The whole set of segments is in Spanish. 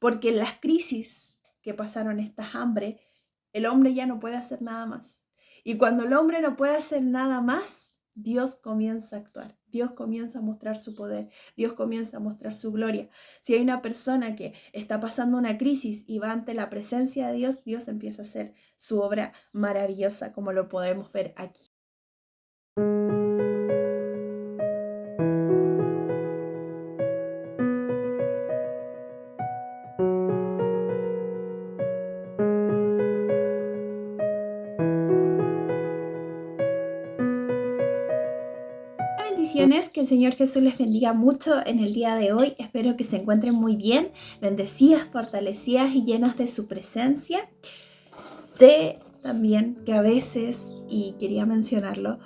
porque en las crisis que pasaron, estas hambre, el hombre ya no puede hacer nada más. Y cuando el hombre no puede hacer nada más, Dios comienza a actuar, Dios comienza a mostrar su poder, Dios comienza a mostrar su gloria. Si hay una persona que está pasando una crisis y va ante la presencia de Dios, Dios empieza a hacer su obra maravillosa, como lo podemos ver aquí. Bendiciones, que el Señor Jesús les bendiga mucho en el día de hoy. Espero que se encuentren muy bien, bendecidas, fortalecidas y llenas de su presencia. Sé también que a veces, y quería mencionarlo,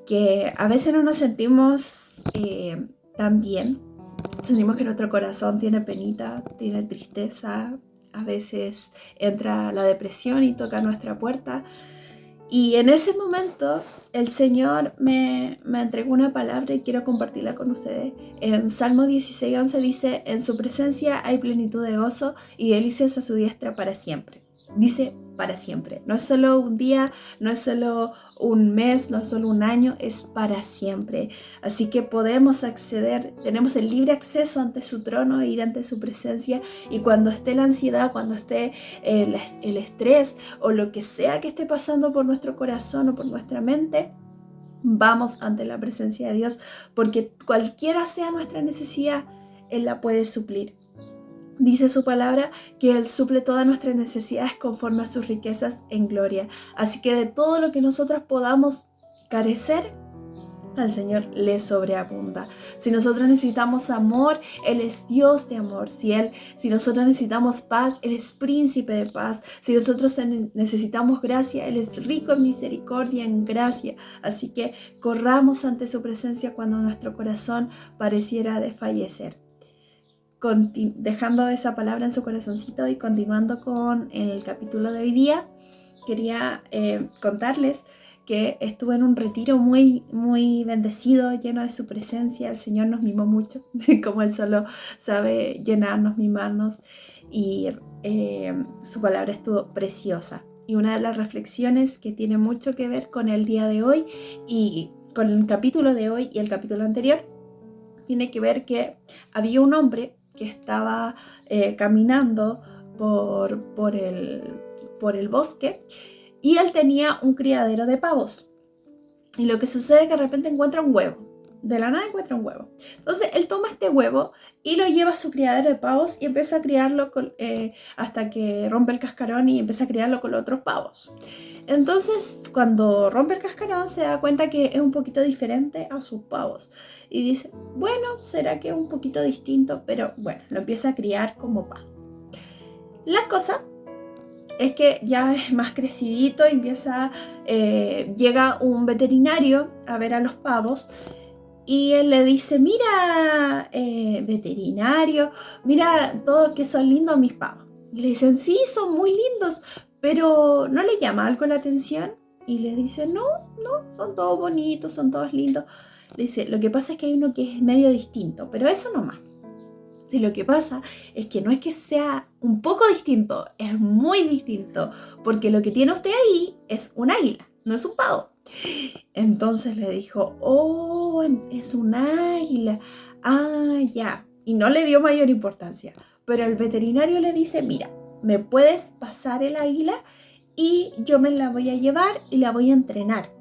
que a veces no nos sentimos tan bien. Sentimos que nuestro corazón tiene penita, tiene tristeza. A veces entra la depresión y toca nuestra puerta. Y en ese momento el Señor me entregó una palabra y quiero compartirla con ustedes. En Salmo 16:11 dice: en su presencia hay plenitud de gozo y delicias a su diestra para siempre. Dice para siempre. No es solo un día, no es solo un mes, no es solo un año, es para siempre. Así que podemos acceder, tenemos el libre acceso ante su trono, ir ante su presencia, y cuando esté la ansiedad, cuando esté el estrés o lo que sea que esté pasando por nuestro corazón o por nuestra mente, vamos ante la presencia de Dios, porque cualquiera sea nuestra necesidad, Él la puede suplir. Dice su palabra que Él suple todas nuestras necesidades conforme a sus riquezas en gloria. Así que de todo lo que nosotros podamos carecer, al Señor le sobreabunda. Si nosotros necesitamos amor, Él es Dios de amor. Si nosotros necesitamos paz, Él es príncipe de paz. Si nosotros necesitamos gracia, Él es rico en misericordia, en gracia. Así que corramos ante su presencia cuando nuestro corazón pareciera desfallecer. Dejando esa palabra en su corazoncito y continuando con el capítulo de hoy día, quería contarles que estuve en un retiro muy, muy bendecido, lleno de su presencia. El Señor nos mimó mucho, como Él solo sabe llenarnos, mimarnos, y su palabra estuvo preciosa. Y una de las reflexiones que tiene mucho que ver con el día de hoy y con el capítulo de hoy y el capítulo anterior, tiene que ver que había un hombre que estaba caminando por el bosque, y él tenía un criadero de pavos. Y lo que sucede es que de repente encuentra un huevo. De la nada encuentra un huevo. Entonces él toma este huevo y lo lleva a su criadero de pavos y empieza a criarlo hasta que rompe el cascarón y empieza a criarlo con los otros pavos. Entonces cuando rompe el cascarón se da cuenta que es un poquito diferente a sus pavos. Y dice, bueno, será que es un poquito distinto, pero bueno, lo empieza a criar como pan. La cosa es que ya es más crecidito, llega un veterinario a ver a los pavos y él le dice, mira, veterinario, mira todos que son lindos mis pavos. Y le dicen, sí, son muy lindos, pero ¿no le llama algo la atención? Y le dice, no, son todos bonitos, son todos lindos. Le dice, lo que pasa es que hay uno que es medio distinto, pero eso nomás. Sí, lo que pasa es que no es que sea un poco distinto, es muy distinto, porque lo que tiene usted ahí es un águila, no es un pavo. Entonces le dijo, oh, es un águila, ah, ya, y no le dio mayor importancia, pero el veterinario le dice, mira, me puedes pasar el águila y yo me la voy a llevar y la voy a entrenar.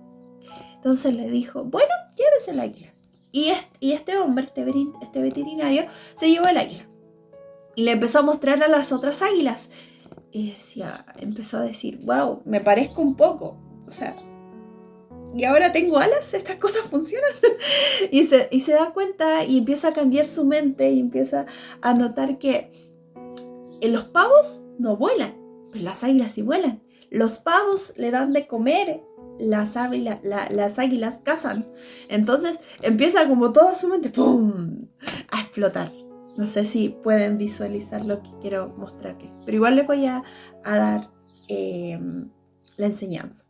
Entonces le dijo, bueno, llévese el águila. Y este hombre, este veterinario, se llevó el águila y le empezó a mostrar a las otras águilas. Y empezó a decir, wow, me parezco un poco. O sea, y ahora tengo alas, estas cosas funcionan. y se da cuenta y empieza a cambiar su mente y empieza a notar que los pavos no vuelan, pero las águilas sí vuelan. Los pavos le dan de comer, las águilas cazan. Entonces empieza como toda su mente ¡pum!, a explotar. No sé si pueden visualizar lo que quiero mostrarles, pero igual les voy a dar la enseñanza.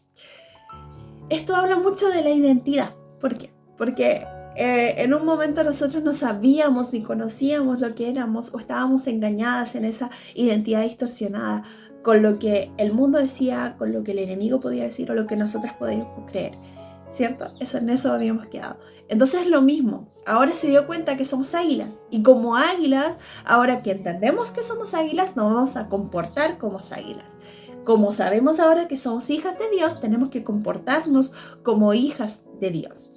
Esto habla mucho de la identidad. ¿Por qué? Porque en un momento nosotros no sabíamos ni conocíamos lo que éramos o estábamos engañadas en esa identidad distorsionada con lo que el mundo decía, con lo que el enemigo podía decir o lo que nosotras podíamos creer, ¿cierto? En eso habíamos quedado. Entonces es lo mismo, ahora se dio cuenta que somos águilas y como águilas, ahora que entendemos que somos águilas, nos vamos a comportar como águilas. Como sabemos ahora que somos hijas de Dios, tenemos que comportarnos como hijas de Dios.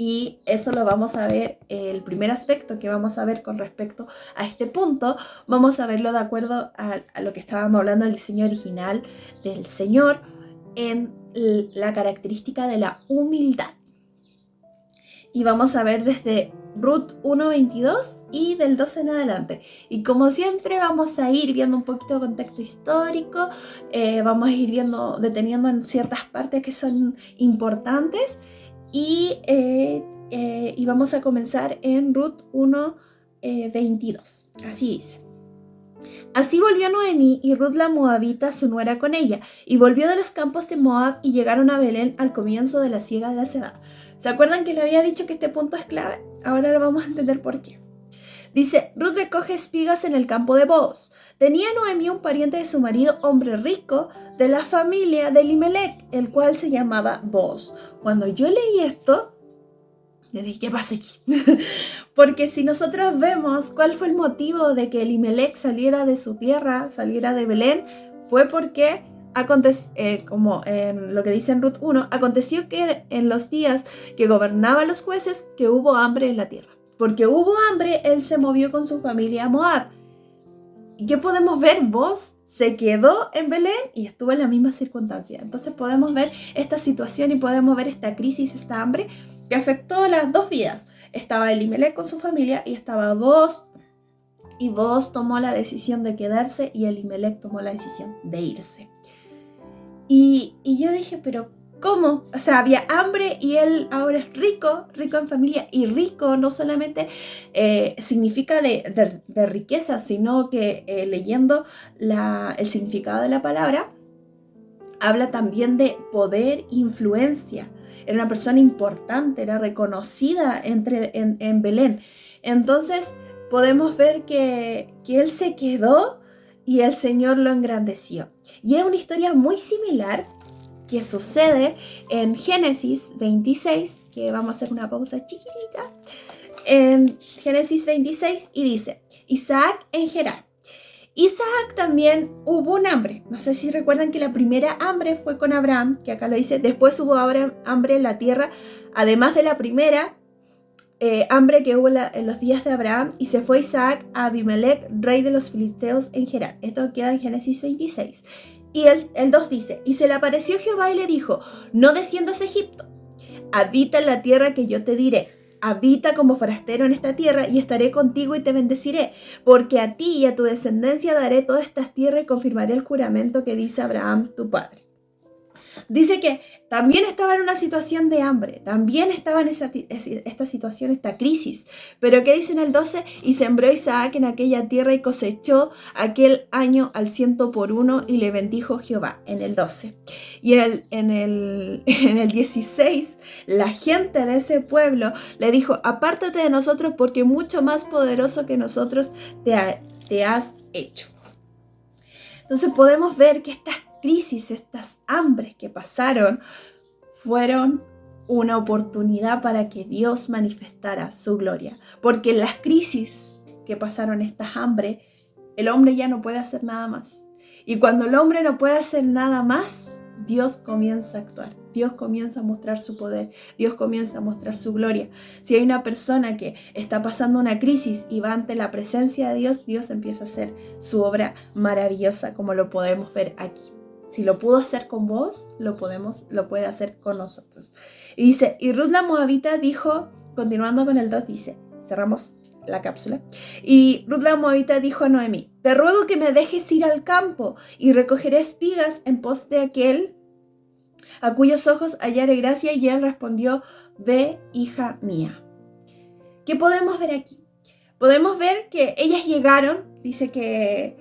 Y eso lo vamos a ver, el primer aspecto que vamos a ver con respecto a este punto, vamos a verlo de acuerdo a lo que estábamos hablando del diseño original del Señor en la característica de la humildad. Y vamos a ver desde Ruth 1:22 y del 12 en adelante. Y como siempre vamos a ir viendo un poquito de contexto histórico, vamos a ir deteniendo en ciertas partes que son importantes. Y vamos a comenzar en Ruth 1:22. Así dice. Así volvió Noemí y Ruth la Moabita, su nuera, con ella, y volvió de los campos de Moab y llegaron a Belén al comienzo de la siega de la cebada. ¿Se acuerdan que le había dicho que este punto es clave? Ahora lo vamos a entender por qué. Dice, Ruth recoge espigas en el campo de Booz. Tenía Noemí un pariente de su marido, hombre rico, de la familia de Elimelech, el cual se llamaba Booz. Cuando yo leí esto, le dije, ¿qué pasa aquí? Porque si nosotros vemos cuál fue el motivo de que Elimelech saliera de su tierra, saliera de Belén, fue porque, como en lo que dice en Ruth 1, aconteció que en los días que gobernaban los jueces, que hubo hambre en la tierra. Porque hubo hambre, él se movió con su familia a Moab. ¿Y qué podemos ver? Booz se quedó en Belén y estuvo en la misma circunstancia. Entonces podemos ver esta situación y podemos ver esta crisis, esta hambre que afectó las dos vidas. Estaba Elimelech con su familia y estaba Booz. Y Booz tomó la decisión de quedarse y Elimelech tomó la decisión de irse. Y yo dije, pero ¿cómo? O sea, había hambre y él ahora es rico en familia. Y rico no solamente significa de riqueza, sino que leyendo el significado de la palabra, habla también de poder e influencia. Era una persona importante, era reconocida en Belén. Entonces podemos ver que él se quedó y el Señor lo engrandeció. Y es una historia muy similar que sucede en Génesis 26, que vamos a hacer una pausa chiquitita, en Génesis 26 y dice, Isaac en Gerar. Isaac también hubo un hambre. No sé si recuerdan que la primera hambre fue con Abraham, que acá lo dice, después hubo hambre en la tierra, además de la primera hambre que hubo en los días de Abraham, y se fue Isaac a Abimelech, rey de los filisteos en Gerar. Esto queda en Génesis 26. Y el 2 dice, y se le apareció Jehová y le dijo, no desciendas a Egipto, habita en la tierra que yo te diré, habita como forastero en esta tierra y estaré contigo y te bendeciré, porque a ti y a tu descendencia daré todas estas tierras y confirmaré el juramento que dice Abraham tu padre. Dice que también estaba en una situación de hambre, también estaba en esta situación, esta crisis. Pero ¿qué dice en el 12? Y sembró Isaac en aquella tierra y cosechó aquel año al 100 por 1 y le bendijo Jehová, en el 12. Y en el 16, la gente de ese pueblo le dijo, apártate de nosotros porque mucho más poderoso que nosotros te has hecho. Entonces podemos ver que estas crisis, estas hambres que pasaron, fueron una oportunidad para que Dios manifestara su gloria. Porque en las crisis que pasaron, estas hambres, el hombre ya no puede hacer nada más. Y cuando el hombre no puede hacer nada más, Dios comienza a actuar. Dios comienza a mostrar su poder. Dios comienza a mostrar su gloria. Si hay una persona que está pasando una crisis y va ante la presencia de Dios, Dios empieza a hacer su obra maravillosa, como lo podemos ver aquí. Si lo pudo hacer con vos, lo puede hacer con nosotros. Y dice, y Ruth la Moabita dijo, continuando con el 2, dice, cerramos la cápsula. Y Ruth la Moabita dijo a Noemí, te ruego que me dejes ir al campo y recogeré espigas en pos de aquel a cuyos ojos hallaré gracia. Y él respondió, ve, hija mía. ¿Qué podemos ver aquí? Podemos ver que ellas llegaron, dice que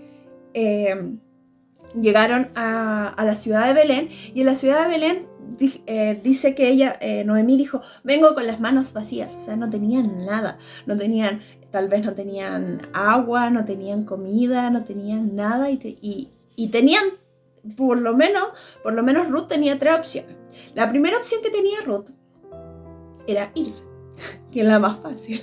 llegaron a la ciudad de Belén, y en la ciudad de Belén dice que ella, Noemí dijo, vengo con las manos vacías, o sea, no tenían nada, tal vez no tenían agua, no tenían comida, no tenían nada y tenían, por lo menos Ruth tenía 3 opciones. La primera opción que tenía Ruth era irse, que es la más fácil.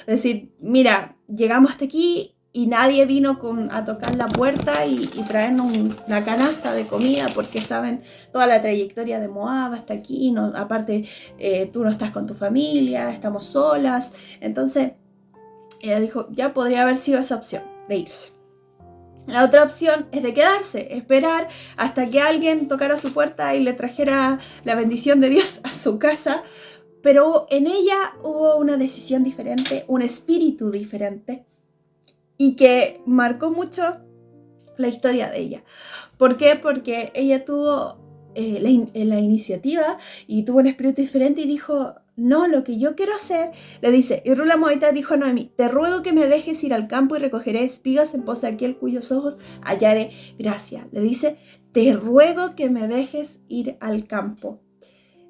decir, mira, llegamos hasta aquí y nadie vino a tocar la puerta y traernos una canasta de comida porque saben toda la trayectoria de Moab hasta aquí. No, aparte, tú no estás con tu familia, estamos solas. Entonces, ella dijo, ya podría haber sido esa opción de irse. La otra opción es de quedarse, esperar hasta que alguien tocara su puerta y le trajera la bendición de Dios a su casa. Pero en ella hubo una decisión diferente, un espíritu diferente y que marcó mucho la historia de ella. ¿Por qué? Porque ella tuvo la iniciativa y tuvo un espíritu diferente y dijo, no, lo que yo quiero hacer, le dice, y Ruth la Moabita dijo a Noemí, te ruego que me dejes ir al campo y recogeré espigas en pos de aquel cuyos ojos hallaré gracia. Le dice, te ruego que me dejes ir al campo.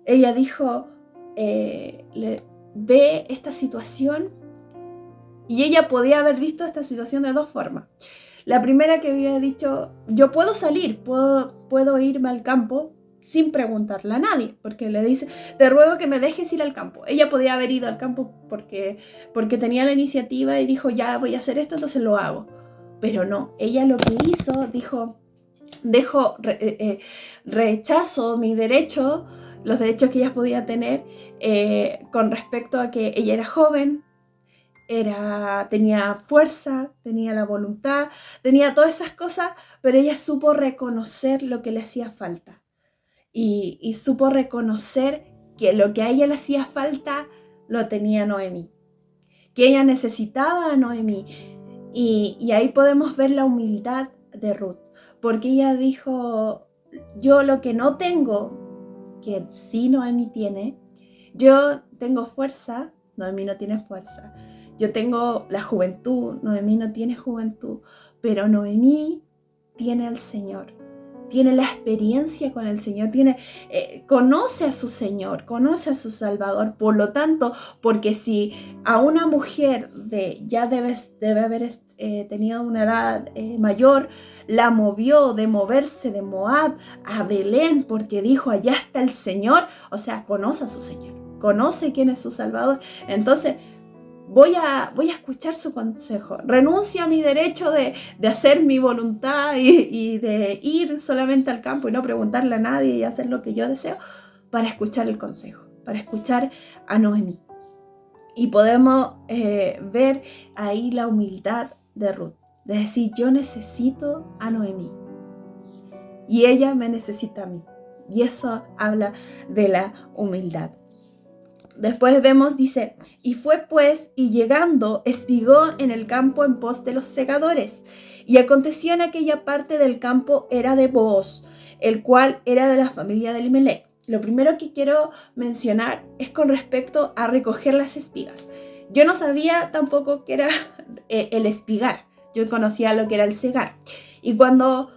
Ella dijo, ve esta situación, y ella podía haber visto esta situación de 2 formas. La primera, que había dicho, yo puedo salir, puedo irme al campo sin preguntarle a nadie, porque le dice, te ruego que me dejes ir al campo. Ella podía haber ido al campo porque tenía la iniciativa y dijo, ya voy a hacer esto, entonces lo hago. Pero no, ella lo que hizo, dijo, rechazo mi derecho, los derechos que ella podía tener con respecto a que ella era joven, tenía fuerza, tenía la voluntad, tenía todas esas cosas, pero ella supo reconocer lo que le hacía falta y supo reconocer que lo que a ella le hacía falta lo tenía Noemí, que ella necesitaba a Noemí, y ahí podemos ver la humildad de Ruth, porque ella dijo, yo lo que no tengo, que sí Noemí tiene, yo tengo fuerza, Noemí no tiene fuerza. Yo tengo la juventud, Noemí no tiene juventud, pero Noemí tiene al Señor, tiene la experiencia con el Señor, conoce a su Señor, conoce a su Salvador. Por lo tanto, porque si a una mujer ya debe haber tenido una edad mayor, la movió de moverse de Moab a Belén porque dijo, allá está el Señor, o sea, conoce a su Señor, conoce quién es su Salvador. Entonces, voy a escuchar su consejo. Renuncio a mi derecho de hacer mi voluntad y de ir solamente al campo y no preguntarle a nadie y hacer lo que yo deseo, para escuchar el consejo, para escuchar a Noemí. Y podemos ver ahí la humildad de Ruth, de decir, yo necesito a Noemí y ella me necesita a mí. Y eso habla de la humildad. Después vemos, dice, y fue pues, y llegando, espigó en el campo en pos de los segadores. Y aconteció en aquella parte del campo era de Booz, el cual era de la familia de Elimelech. Lo primero que quiero mencionar es con respecto a recoger las espigas. Yo no sabía tampoco qué era el espigar. Yo conocía lo que era el segar. Y cuando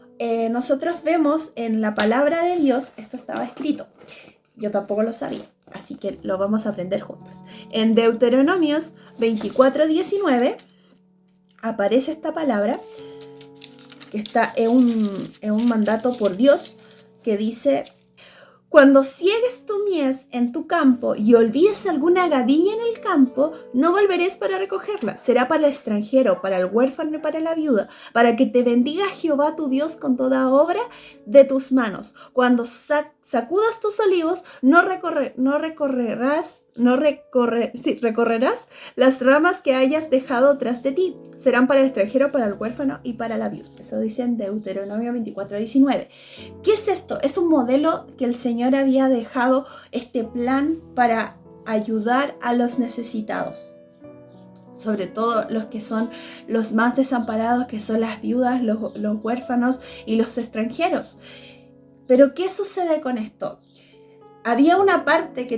nosotros vemos en la palabra de Dios, esto estaba escrito. Yo tampoco lo sabía. Así que lo vamos a aprender juntos. En Deuteronomios 24:19 aparece esta palabra que está en un mandato por Dios que dice, cuando ciegues tu mies en tu campo y olvides alguna gavilla en el campo, no volveréis para recogerla. Será para el extranjero, para el huérfano y para la viuda, para que te bendiga Jehová tu Dios con toda obra de tus manos. Cuando sacudas tus olivos, recorrerás las ramas que hayas dejado tras de ti. Serán para el extranjero, para el huérfano y para la viuda. Eso dice en Deuteronomio 24:19. ¿Qué es esto? Es un modelo que el Señor había dejado, este plan para ayudar a los necesitados, sobre todo los que son los más desamparados, que son las viudas, los huérfanos y los extranjeros. Pero ¿qué sucede con esto? Había una parte que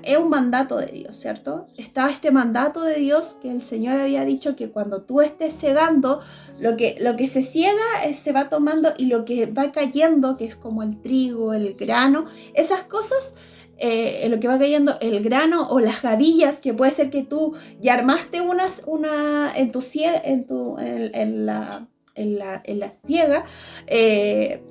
es un mandato de Dios, ¿cierto? Estaba este mandato de Dios que el Señor había dicho que cuando tú estés segando, lo que se ciega se va tomando, y lo que va cayendo, que es como el trigo, el grano, esas cosas, lo que va cayendo, el grano o las gavillas, que puede ser que tú ya armaste en la siega,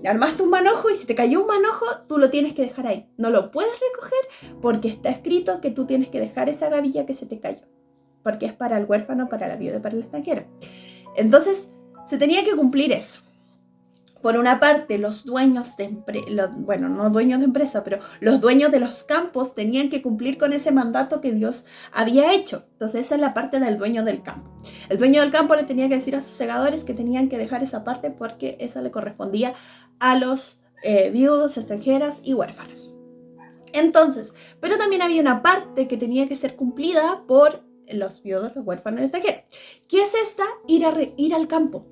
armaste un manojo, y si te cayó un manojo, tú lo tienes que dejar ahí. No lo puedes recoger porque está escrito que tú tienes que dejar esa gavilla que se te cayó, porque es para el huérfano, para la viuda, para el extranjero. Entonces, se tenía que cumplir eso. Por una parte, los dueños de bueno, no dueños de empresa, pero los dueños de los campos tenían que cumplir con ese mandato que Dios había hecho. Entonces, esa es la parte del dueño del campo. El dueño del campo le tenía que decir a sus segadores que tenían que dejar esa parte, porque esa le correspondía a los viudos, extranjeras y huérfanos. Entonces, pero también había una parte que tenía que ser cumplida por los viudos, los huérfanos y extranjeros. ¿Qué es esta? Ir al campo.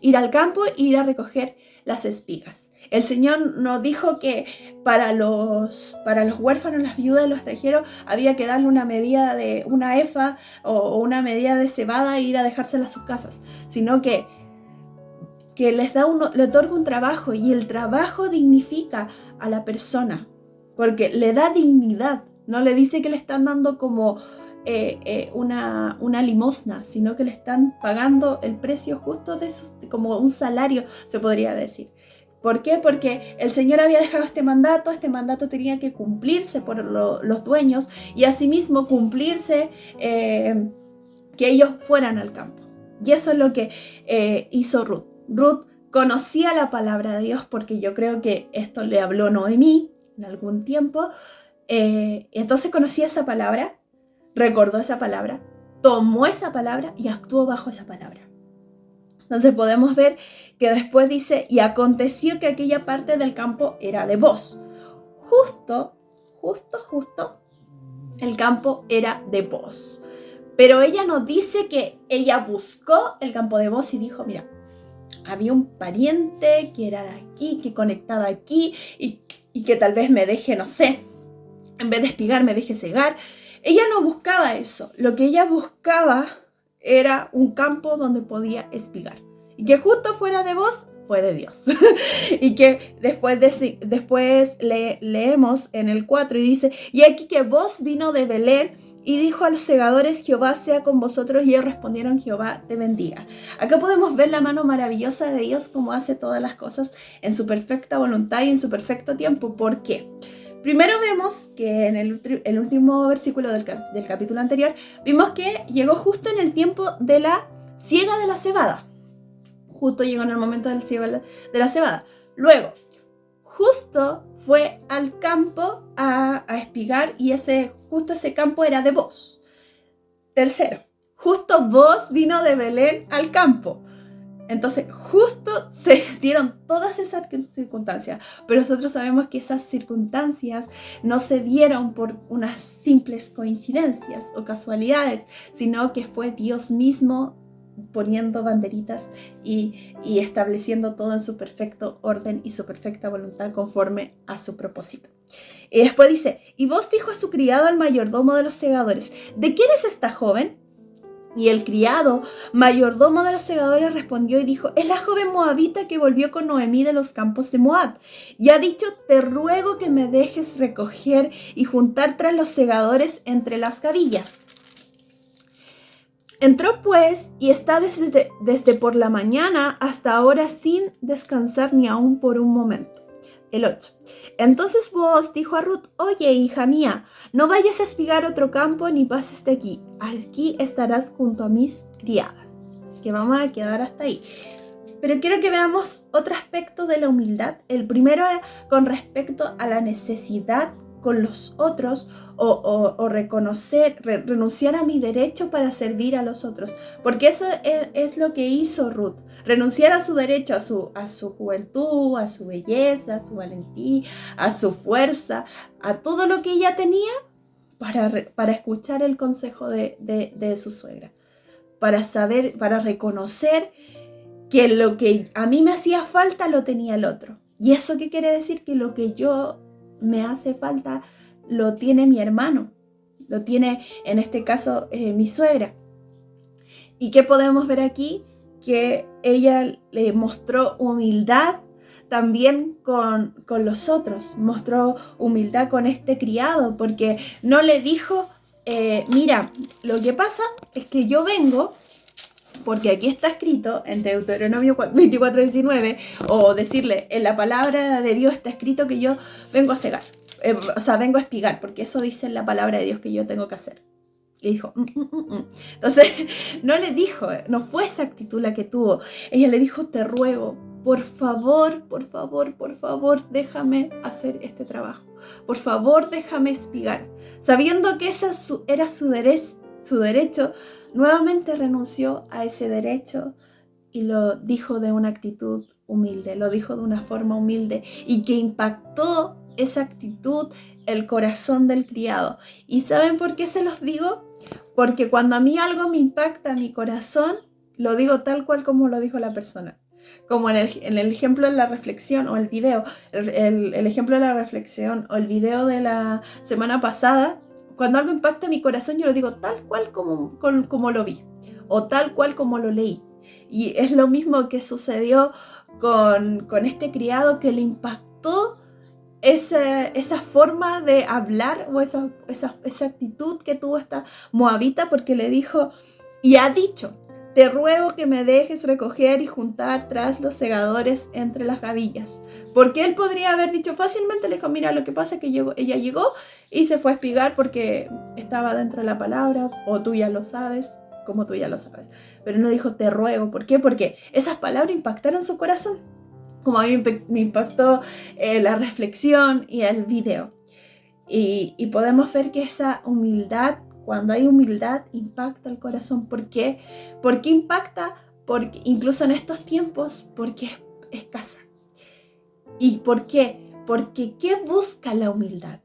Ir al campo e ir a recoger las espigas. El Señor nos dijo que para los huérfanos, las viudas y los extranjeros había que darle una medida de una efa o una medida de cebada e ir a dejársela a sus casas, sino que le otorga un trabajo, y el trabajo dignifica a la persona, porque le da dignidad. No le dice que le están dando como una limosna, sino que le están pagando el precio justo de como un salario, se podría decir. ¿Por qué? Porque el Señor había dejado este mandato tenía que cumplirse por los dueños, y asimismo cumplirse que ellos fueran al campo. Y eso es lo que hizo Ruth. Ruth conocía la palabra de Dios, porque yo creo que esto le habló Noemí en algún tiempo. Entonces conocía esa palabra, recordó esa palabra, tomó esa palabra y actuó bajo esa palabra. Entonces podemos ver que después dice: y aconteció que aquella parte del campo era de Booz. Justo, el campo era de Booz. Pero ella nos dice que ella buscó el campo de Booz y dijo: mira, había un pariente que era de aquí, que conectaba aquí, y que tal vez me deje, no sé, en vez de espigar me deje cegar. Ella no buscaba eso. Lo que ella buscaba era un campo donde podía espigar. Y que justo fuera de Booz fue de Dios. Y que después leemos en el 4 y dice: y aquí que Booz vino de Belén y dijo a los segadores: Jehová sea con vosotros. Y ellos respondieron: Jehová te bendiga. Acá podemos ver la mano maravillosa de Dios, como hace todas las cosas en su perfecta voluntad y en su perfecto tiempo. ¿Por qué? Primero vemos que en el último versículo del capítulo anterior, vimos que llegó justo en el tiempo de la siega de la cebada. Justo llegó en el momento del siega de la cebada. Luego, justo fue al campo a espigar, y justo ese campo era de Booz. Tercero, justo Booz vino de Belén al campo. Entonces, justo se dieron todas esas circunstancias, pero nosotros sabemos que esas circunstancias no se dieron por unas simples coincidencias o casualidades, sino que fue Dios mismo poniendo banderitas y estableciendo todo en su perfecto orden y su perfecta voluntad conforme a su propósito. Y después dice: y Booz dijo a su criado, al mayordomo de los segadores: ¿de quién es esta joven? Y el criado, mayordomo de los segadores, respondió y dijo: es la joven moabita que volvió con Noemí de los campos de Moab. Y ha dicho: te ruego que me dejes recoger y juntar tras los segadores entre las gavillas. Entró pues y está desde por la mañana hasta ahora sin descansar ni aún por un momento. El 8. Entonces Booz dijo a Ruth: oye, hija mía, no vayas a espigar otro campo ni pases de aquí. Aquí estarás junto a mis criadas. Así que vamos a quedar hasta ahí. Pero quiero que veamos otro aspecto de la humildad. El primero es con respecto a la necesidad con los otros, o renunciar a mi derecho para servir a los otros. Porque eso es lo que hizo Ruth. Renunciar a su derecho, a su juventud, a su belleza, a su valentía, a su fuerza, a todo lo que ella tenía para escuchar el consejo de su suegra. Para reconocer que lo que a mí me hacía falta lo tenía el otro. ¿Y eso qué quiere decir? Que lo que yo me hace falta lo tiene mi hermano, lo tiene en este caso mi suegra. ¿Y qué podemos ver aquí? que ella le mostró humildad también con los otros, mostró humildad con este criado, porque no le dijo, mira, lo que pasa es que yo vengo, porque aquí está escrito en Deuteronomio 24:19, o decirle, en la palabra de Dios está escrito que yo vengo a cegar, vengo a espigar, porque eso dice en la palabra de Dios que yo tengo que hacer. Y dijo, Entonces, no le dijo, no fue esa actitud la que tuvo. Ella le dijo, te ruego, por favor, déjame hacer este trabajo. Por favor, déjame espigar. Sabiendo que ese era su derecho, nuevamente renunció a ese derecho y lo dijo de una actitud humilde, lo dijo de una forma humilde y que impactó esa actitud el corazón del criado. ¿Y saben por qué se los digo? Porque cuando a mí algo me impacta mi corazón, lo digo tal cual como lo dijo la persona. Como en el ejemplo de la reflexión o el video, el ejemplo de la reflexión o el video de la semana pasada, cuando algo impacta mi corazón, yo lo digo tal cual como lo vi o tal cual como lo leí. Y es lo mismo que sucedió con este criado, que le impactó esa forma de hablar o esa actitud que tuvo esta moabita, porque le dijo y ha dicho, te ruego que me dejes recoger y juntar tras los segadores entre las gavillas. Porque él podría haber dicho fácilmente, le dijo, mira, lo que pasa es que ella llegó y se fue a espigar porque estaba dentro de la palabra, o tú ya lo sabes, como tú ya lo sabes. Pero no dijo, te ruego. ¿Por qué? Porque esas palabras impactaron su corazón, como a mí me impactó la reflexión y el video. Y podemos ver que esa humildad, cuando hay humildad, impacta el corazón. ¿Por qué? ¿Por qué impacta? Porque incluso en estos tiempos, porque es escasa. ¿Y por qué? Porque ¿qué busca la humildad?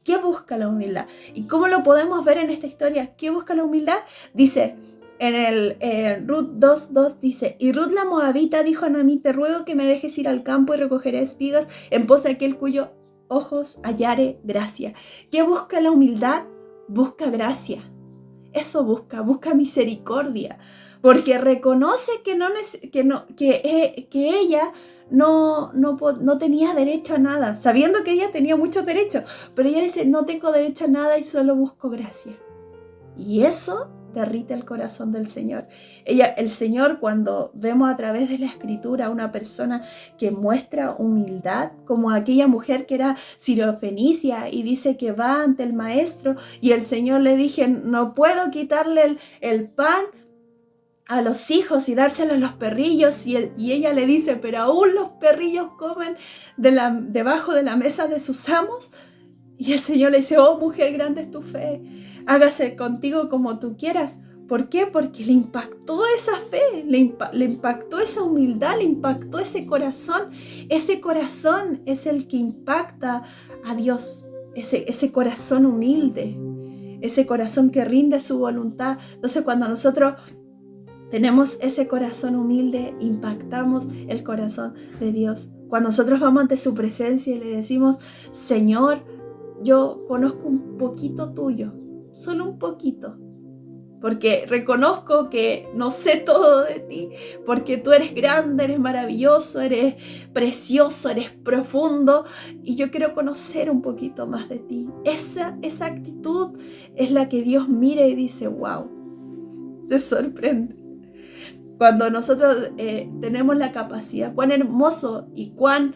¿Qué busca la humildad? ¿Y cómo lo podemos ver en esta historia? ¿Qué busca la humildad? Dice, en el Ruth 2:2 dice, y Ruth la moabita dijo a Noemí, te ruego que me dejes ir al campo y recogeré espigas en pos de aquel cuyo ojos hallare gracia. ¿Qué busca la humildad? Busca gracia. Eso busca misericordia, porque reconoce que ella no tenía derecho a nada, sabiendo que ella tenía muchos derechos, pero ella dice, no tengo derecho a nada y solo busco gracia. Y eso derrite el corazón del Señor. El Señor, cuando vemos a través de la Escritura a una persona que muestra humildad, como aquella mujer que era sirofenicia y dice que va ante el maestro, y el Señor le dije, no puedo quitarle el pan a los hijos y dárselo a los perrillos, y ella le dice, pero aún los perrillos comen debajo de la mesa de sus amos. Y el Señor le dice, oh mujer, grande es tu fe, hágase contigo como tú quieras. ¿Por qué? Porque le impactó esa fe, le impactó esa humildad, le impactó ese corazón. Ese corazón es el que impacta a Dios, ese corazón humilde, ese corazón que rinde su voluntad. Entonces, cuando nosotros tenemos ese corazón humilde, impactamos el corazón de Dios. Cuando nosotros vamos ante su presencia y le decimos, Señor, yo conozco un poquito tuyo, solo un poquito, porque reconozco que no sé todo de ti, porque tú eres grande, eres maravilloso, eres precioso, eres profundo, y yo quiero conocer un poquito más de ti. Esa actitud es la que Dios mira y dice, wow, se sorprende. Cuando nosotros tenemos la capacidad, cuán hermoso y cuán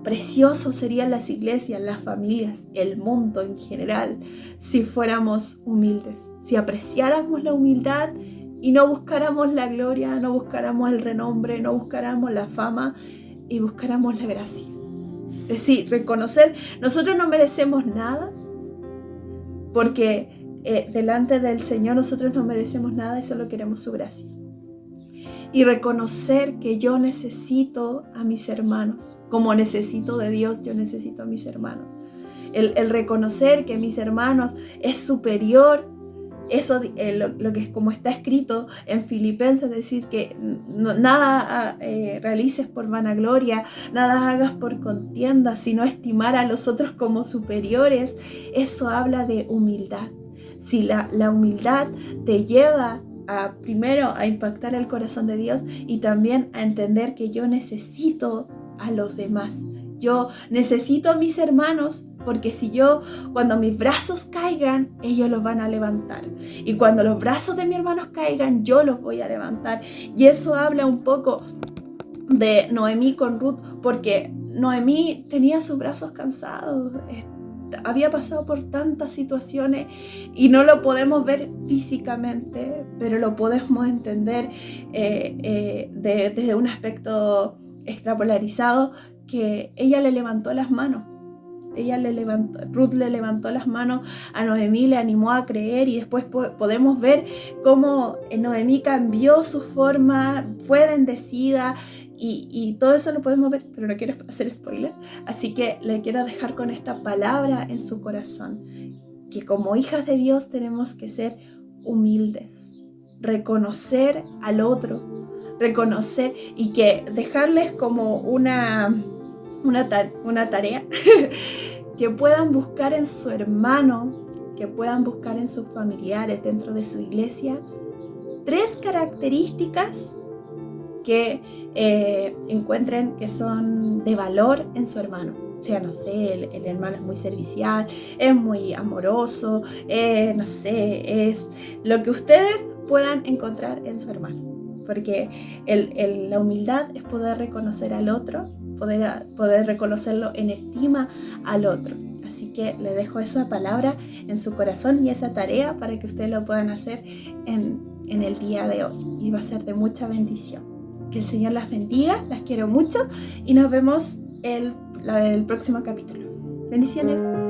precioso serían las iglesias, las familias, el mundo en general, si fuéramos humildes, si apreciáramos la humildad y no buscáramos la gloria, no buscáramos el renombre, no buscáramos la fama y buscáramos la gracia. Es decir, reconocer, nosotros no merecemos nada, porque delante del Señor nosotros no merecemos nada y solo queremos su gracia. Y reconocer que yo necesito a mis hermanos, como necesito de Dios, yo necesito a mis hermanos. El reconocer que mis hermanos es superior, eso lo que es como está escrito en Filipenses, es decir, que nada realices por vanagloria, nada hagas por contienda, sino estimar a los otros como superiores. Eso habla de humildad. Si la humildad te lleva primero a impactar el corazón de Dios y también a entender que yo necesito a los demás. Yo necesito a mis hermanos, porque cuando mis brazos caigan, ellos los van a levantar. Y cuando los brazos de mis hermanos caigan, yo los voy a levantar. Y eso habla un poco de Noemí con Ruth, porque Noemí tenía sus brazos cansados, había pasado por tantas situaciones y no lo podemos ver físicamente, pero lo podemos entender desde un aspecto extrapolarizado, que ella le levantó las manos. Ruth le levantó las manos a Noemí, le animó a creer, y después podemos ver cómo Noemí cambió su forma, fue bendecida, y todo eso lo podemos ver, pero no quiero hacer spoiler, así que le quiero dejar con esta palabra en su corazón, que como hijas de Dios tenemos que ser humildes, reconocer al otro, reconocer, y que dejarles como una tarea que puedan buscar en su hermano, que puedan buscar en sus familiares dentro de su iglesia, 3 características que encuentren que son de valor en su hermano. O sea, no sé, el hermano es muy servicial, es muy amoroso, no sé, es lo que ustedes puedan encontrar en su hermano. Porque la humildad es poder reconocer al otro, poder reconocerlo en estima al otro. Así que le dejo esa palabra en su corazón y esa tarea para que ustedes lo puedan hacer en el día de hoy. Y va a ser de mucha bendición. Que el Señor las bendiga, las quiero mucho y nos vemos el próximo capítulo. Bendiciones.